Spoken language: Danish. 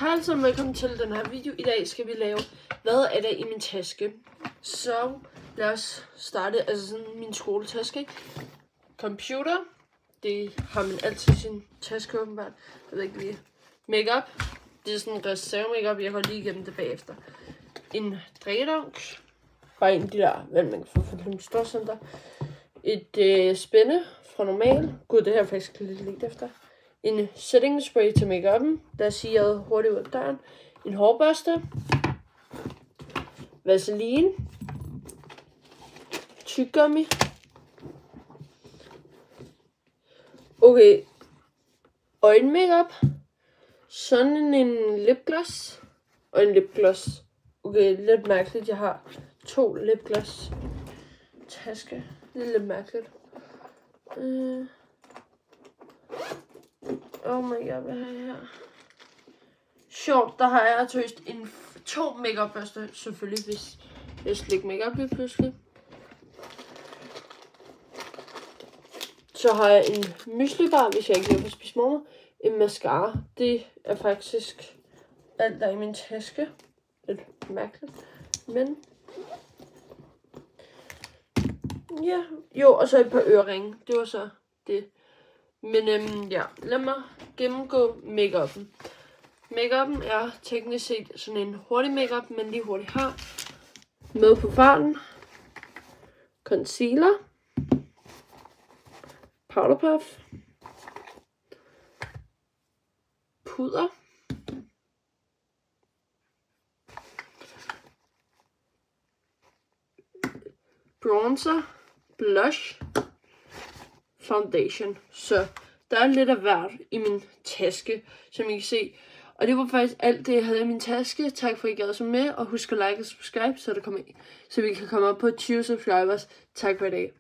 Hej alle sammen, velkommen til den her video. I dag skal vi lave, hvad er der i min taske? Så lad os starte, altså sådan min skoletaske. Computer, det har man altid i sin taske åbenbart. Jeg ved ikke lige. Makeup, det er sådan en reserve makeup, jeg går lige igennem det bagefter. En drikkedunk, bare en af de der, hvad man kan få fra et storcenter. Et spænde fra normal. Gud, det her er faktisk lidt efter. En setting spray til make-up'en, der siger hurtigt ud af døren. En hårbørste. Vaseline. Tyggegummi. Okay. Øjenmakeup. Sådan en lipgloss. Og en lipgloss. Okay, lidt mærkeligt. Jeg har 2 lipgloss taske. Det er lidt mærkeligt. Oh my god, hvad har jeg her? Sjovt, der har jeg tøst 2 make-up-børster, selvfølgelig, hvis jeg skal lægge make-up lige pludselig. Så har jeg en myslibar, hvis jeg ikke lige får spist morgen. En mascara, det er faktisk alt der i min taske. Lidt mærkeligt, men ja, jo, og så et par øreringe, det var så det. Men ja, lad mig gennemgå make-up'en. Make-up'en er teknisk set sådan en hurtig make-up, men lige hurtigt har. Med på farten. Concealer. Powder puff. Puder. Bronzer. Blush. Foundation. Så der er lidt af hvert i min taske, som I kan se. Og det var faktisk alt det, jeg havde i min taske. Tak for, at I gad så med. Og husk at like og subscribe, så vi kan komme op på 20 subscribers. Tak for i dag.